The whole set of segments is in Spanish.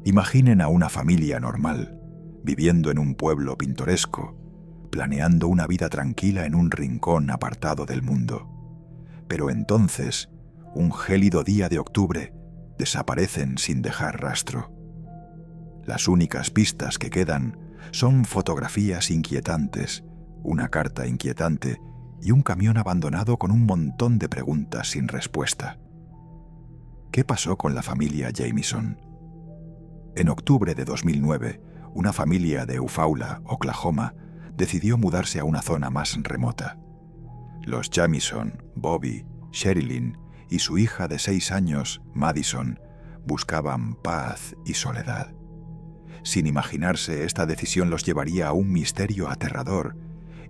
Imaginen a una familia normal, viviendo en un pueblo pintoresco, planeando una vida tranquila en un rincón apartado del mundo. Pero entonces, un gélido día de octubre, desaparecen sin dejar rastro. Las únicas pistas que quedan son fotografías inquietantes, una carta inquietante y un camión abandonado con un montón de preguntas sin respuesta. ¿Qué pasó con la familia Jamieson? En octubre de 2009, una familia de Eufaula, Oklahoma, decidió mudarse a una zona más remota. Los Jamieson, Bobby, Sherilyn y su hija de 6 años, Madison, buscaban paz y soledad. Sin imaginarse, esta decisión los llevaría a un misterio aterrador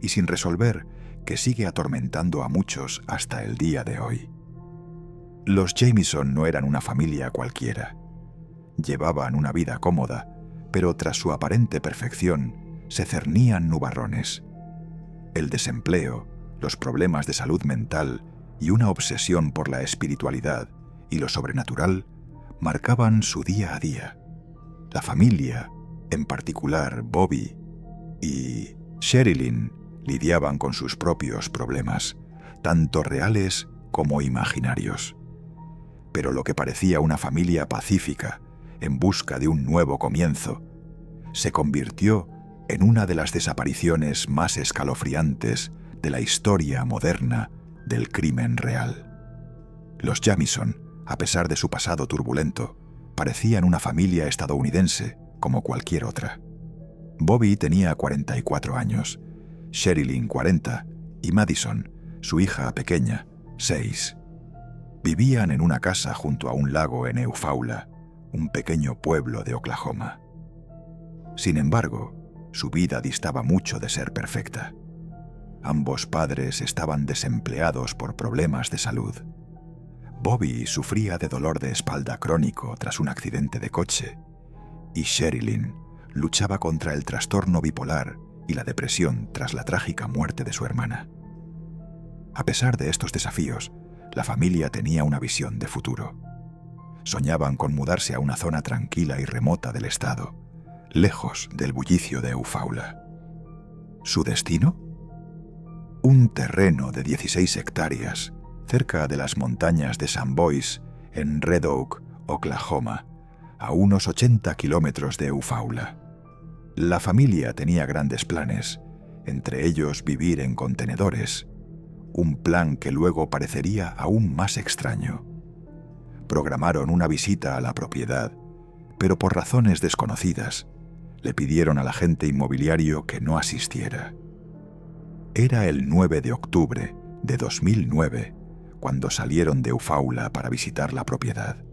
y sin resolver que sigue atormentando a muchos hasta el día de hoy. Los Jamieson no eran una familia cualquiera. Llevaban una vida cómoda, pero tras su aparente perfección se cernían nubarrones. El desempleo, los problemas de salud mental y una obsesión por la espiritualidad y lo sobrenatural marcaban su día a día. La familia, en particular Bobby y Sherilyn, lidiaban con sus propios problemas, tanto reales como imaginarios. Pero lo que parecía una familia pacífica, en busca de un nuevo comienzo, se convirtió en una de las desapariciones más escalofriantes de la historia moderna del crimen real. Los Jamieson, a pesar de su pasado turbulento, parecían una familia estadounidense como cualquier otra. Bobby tenía 44 años, Sherilyn 40 y Madison, su hija pequeña, 6. Vivían en una casa junto a un lago en Eufaula, un pequeño pueblo de Oklahoma. Sin embargo, su vida distaba mucho de ser perfecta. Ambos padres estaban desempleados por problemas de salud. Bobby sufría de dolor de espalda crónico tras un accidente de coche y Sherilyn luchaba contra el trastorno bipolar y la depresión tras la trágica muerte de su hermana. A pesar de estos desafíos, la familia tenía una visión de futuro. Soñaban con mudarse a una zona tranquila y remota del estado, lejos del bullicio de Eufaula. ¿Su destino? Un terreno de 16 hectáreas, cerca de las montañas de St. Bois, en Red Oak, Oklahoma, a unos 80 kilómetros de Eufaula. La familia tenía grandes planes, entre ellos vivir en contenedores, un plan que luego parecería aún más extraño. Programaron una visita a la propiedad, pero por razones desconocidas, le pidieron al agente inmobiliario que no asistiera. Era el 9 de octubre de 2009 cuando salieron de Eufaula para visitar la propiedad.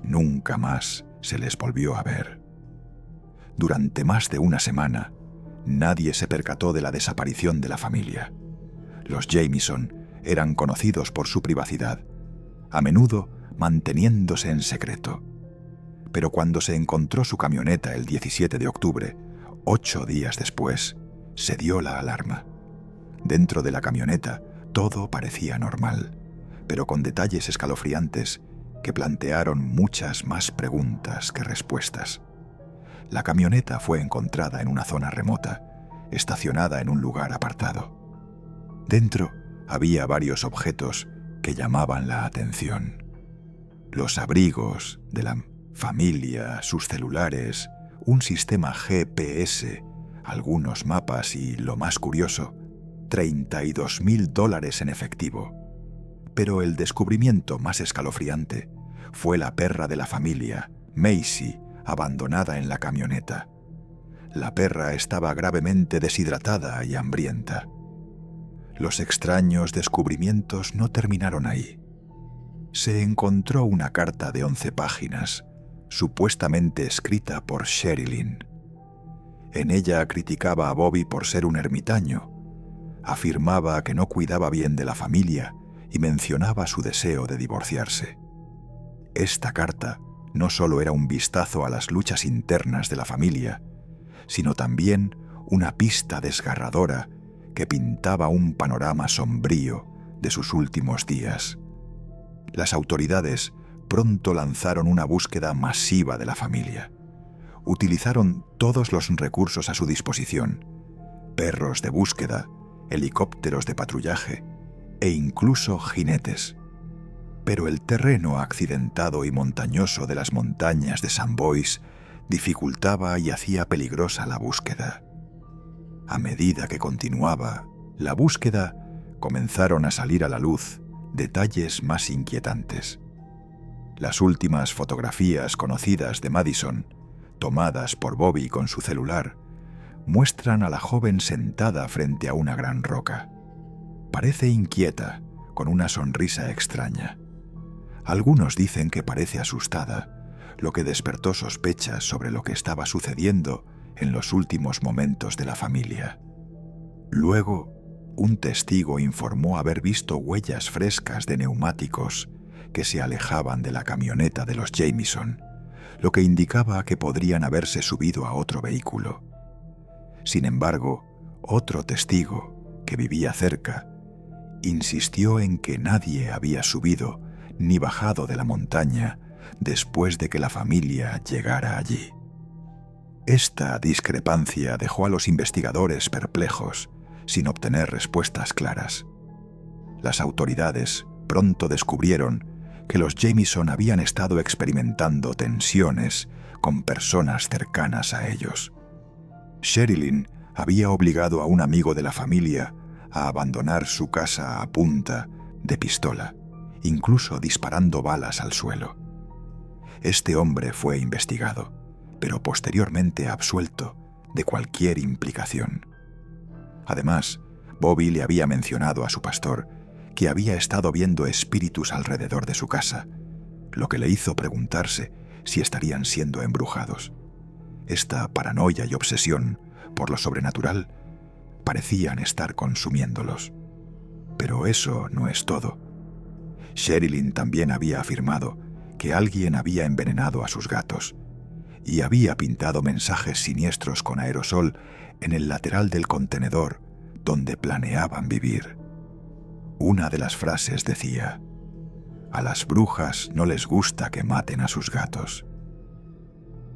Nunca más se les volvió a ver. Durante más de una semana, nadie se percató de la desaparición de la familia. Los Jamieson eran conocidos por su privacidad, a menudo manteniéndose en secreto. Pero cuando se encontró su camioneta el 17 de octubre, 8 días después, se dio la alarma. Dentro de la camioneta todo parecía normal, pero con detalles escalofriantes que plantearon muchas más preguntas que respuestas. La camioneta fue encontrada en una zona remota, estacionada en un lugar apartado. Dentro había varios objetos que llamaban la atención. Los abrigos de la familia, sus celulares, un sistema GPS, algunos mapas y, lo más curioso, $32,000 en efectivo. Pero el descubrimiento más escalofriante fue la perra de la familia, Macy, abandonada en la camioneta. La perra estaba gravemente deshidratada y hambrienta. Los extraños descubrimientos no terminaron ahí. Se encontró una carta de 11 páginas, supuestamente escrita por Sherilyn. En ella criticaba a Bobby por ser un ermitaño, afirmaba que no cuidaba bien de la familia y mencionaba su deseo de divorciarse. Esta carta no solo era un vistazo a las luchas internas de la familia, sino también una pista desgarradora que pintaba un panorama sombrío de sus últimos días. Las autoridades pronto lanzaron una búsqueda masiva de la familia. utilizaron todos los recursos a su disposición: perros de búsqueda, helicópteros de patrullaje e incluso jinetes. Pero el terreno accidentado y montañoso de las montañas de St. Bois dificultaba y hacía peligrosa la búsqueda. A medida que continuaba la búsqueda, comenzaron a salir a la luz detalles más inquietantes. Las últimas fotografías conocidas de Madison, tomadas por Bobby con su celular, muestran a la joven sentada frente a una gran roca. Parece inquieta, con una sonrisa extraña. Algunos dicen que parece asustada, lo que despertó sospechas sobre lo que estaba sucediendo en los últimos momentos de la familia. Luego, un testigo informó haber visto huellas frescas de neumáticos que se alejaban de la camioneta de los Jamieson, lo que indicaba que podrían haberse subido a otro vehículo. Sin embargo, otro testigo, que vivía cerca, insistió en que nadie había subido ni bajado de la montaña después de que la familia llegara allí. Esta discrepancia dejó a los investigadores perplejos, sin obtener respuestas claras. Las autoridades pronto descubrieron que los Jamieson habían estado experimentando tensiones con personas cercanas a ellos. Sherilyn había obligado a un amigo de la familia a abandonar su casa a punta de pistola, incluso disparando balas al suelo. Este hombre fue investigado, pero posteriormente absuelto de cualquier implicación. Además, Bobby le había mencionado a su pastor que había estado viendo espíritus alrededor de su casa, lo que le hizo preguntarse si estarían siendo embrujados. Esta paranoia y obsesión por lo sobrenatural parecían estar consumiéndolos. Pero eso no es todo. Sherilyn también había afirmado que alguien había envenenado a sus gatos y había pintado mensajes siniestros con aerosol en el lateral del contenedor donde planeaban vivir. Una de las frases decía: «A las brujas no les gusta que maten a sus gatos».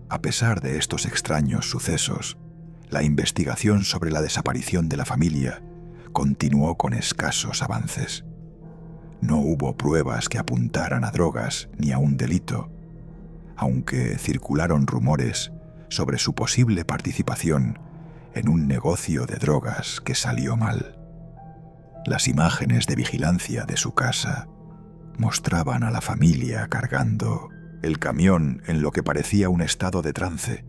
A pesar de estos extraños sucesos, la investigación sobre la desaparición de la familia continuó con escasos avances. No hubo pruebas que apuntaran a drogas ni a un delito, aunque circularon rumores sobre su posible participación en un negocio de drogas que salió mal. Las imágenes de vigilancia de su casa mostraban a la familia cargando el camión en lo que parecía un estado de trance,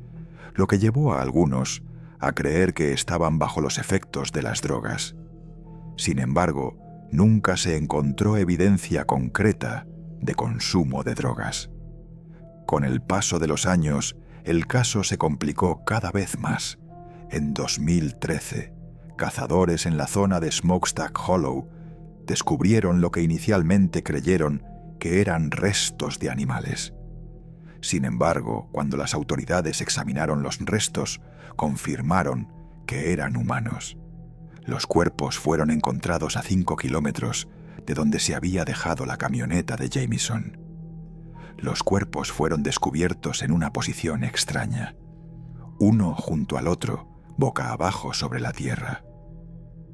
lo que llevó a algunos a creer que estaban bajo los efectos de las drogas. Sin embargo, nunca se encontró evidencia concreta de consumo de drogas. Con el paso de los años, el caso se complicó cada vez más. En 2013, cazadores en la zona de Smokestack Hollow descubrieron lo que inicialmente creyeron que eran restos de animales. Sin embargo, cuando las autoridades examinaron los restos, confirmaron que eran humanos. Los cuerpos fueron encontrados a 5 kilómetros de donde se había dejado la camioneta de Jamieson. Los cuerpos fueron descubiertos en una posición extraña, uno junto al otro, boca abajo sobre la tierra.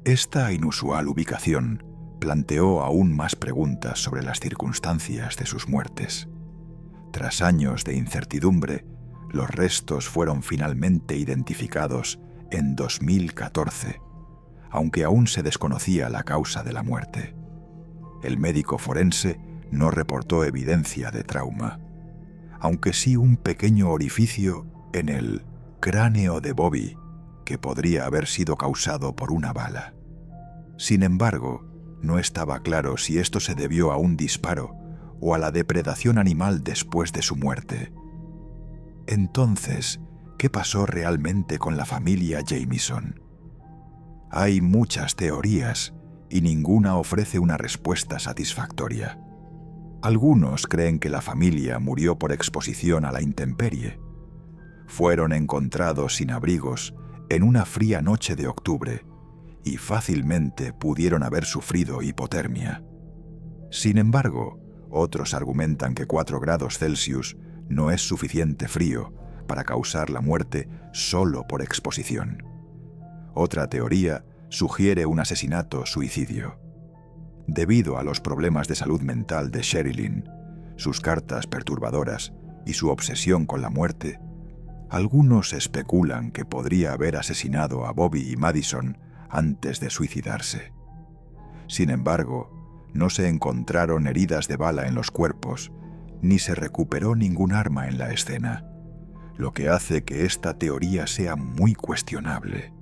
Esta inusual ubicación planteó aún más preguntas sobre las circunstancias de sus muertes. Tras años de incertidumbre, los restos fueron finalmente identificados en 2014, aunque aún se desconocía la causa de la muerte. El médico forense no reportó evidencia de trauma, aunque sí un pequeño orificio en el cráneo de Bobby que podría haber sido causado por una bala. Sin embargo, no estaba claro si esto se debió a un disparo o a la depredación animal después de su muerte. Entonces, ¿qué pasó realmente con la familia Jamieson? Hay muchas teorías y ninguna ofrece una respuesta satisfactoria. Algunos creen que la familia murió por exposición a la intemperie. Fueron encontrados sin abrigos en una fría noche de octubre y fácilmente pudieron haber sufrido hipotermia. Sin embargo, otros argumentan que 4 grados Celsius no es suficiente frío para causar la muerte solo por exposición. Otra teoría sugiere un asesinato-suicidio. Debido a los problemas de salud mental de Sherilyn, sus cartas perturbadoras y su obsesión con la muerte, algunos especulan que podría haber asesinado a Bobby y Madison antes de suicidarse. Sin embargo, no se encontraron heridas de bala en los cuerpos, ni se recuperó ningún arma en la escena, lo que hace que esta teoría sea muy cuestionable.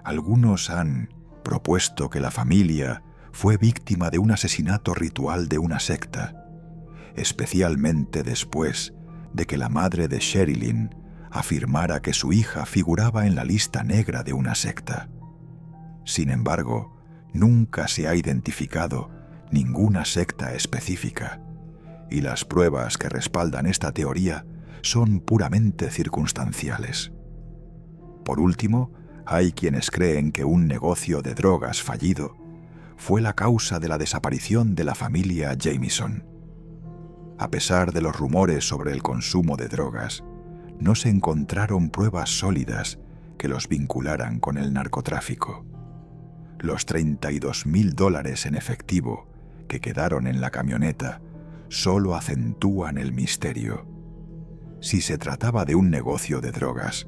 Algunos han propuesto que la familia fue víctima de un asesinato ritual de una secta, especialmente después de que la madre de Sherilyn afirmara que su hija figuraba en la lista negra de una secta. Sin embargo, nunca se ha identificado ninguna secta específica, y las pruebas que respaldan esta teoría son puramente circunstanciales. Por último, hay quienes creen que un negocio de drogas fallido fue la causa de la desaparición de la familia Jamieson. A pesar de los rumores sobre el consumo de drogas, no se encontraron pruebas sólidas que los vincularan con el narcotráfico. Los $32,000 en efectivo que quedaron en la camioneta solo acentúan el misterio. Si se trataba de un negocio de drogas,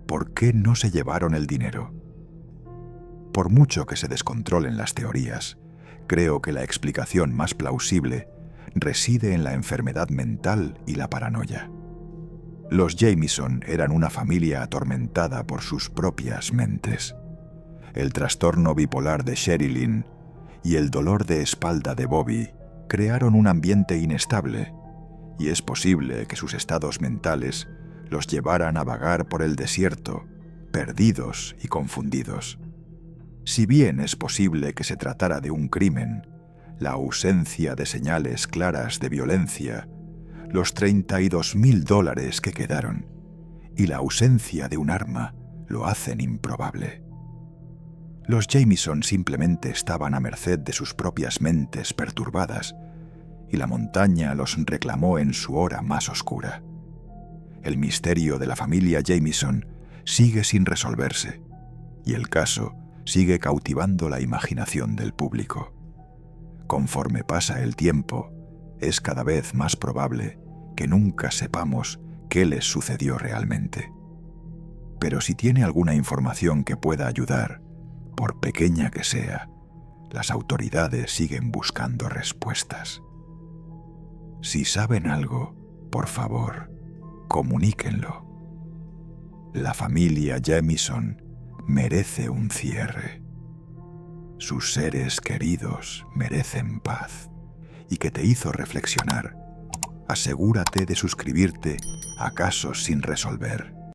¿por qué no se llevaron el dinero? Por mucho que se descontrolen las teorías, creo que la explicación más plausible reside en la enfermedad mental y la paranoia. Los Jamieson eran una familia atormentada por sus propias mentes. El trastorno bipolar de Sherilyn y el dolor de espalda de Bobby crearon un ambiente inestable, y es posible que sus estados mentales los llevaran a vagar por el desierto, perdidos y confundidos. Si bien es posible que se tratara de un crimen, la ausencia de señales claras de violencia, los $32,000 que quedaron y la ausencia de un arma lo hacen improbable. Los Jamieson simplemente estaban a merced de sus propias mentes perturbadas, y la montaña los reclamó en su hora más oscura. El misterio de la familia Jamieson sigue sin resolverse, y el caso sigue cautivando la imaginación del público. Conforme pasa el tiempo, es cada vez más probable que nunca sepamos qué les sucedió realmente. Pero si tiene alguna información que pueda ayudar, por pequeña que sea, las autoridades siguen buscando respuestas. Si saben algo, por favor, comuníquenlo. La familia Jamieson merece un cierre. Sus seres queridos merecen paz. Y que te hizo reflexionar, asegúrate de suscribirte a Casos sin resolver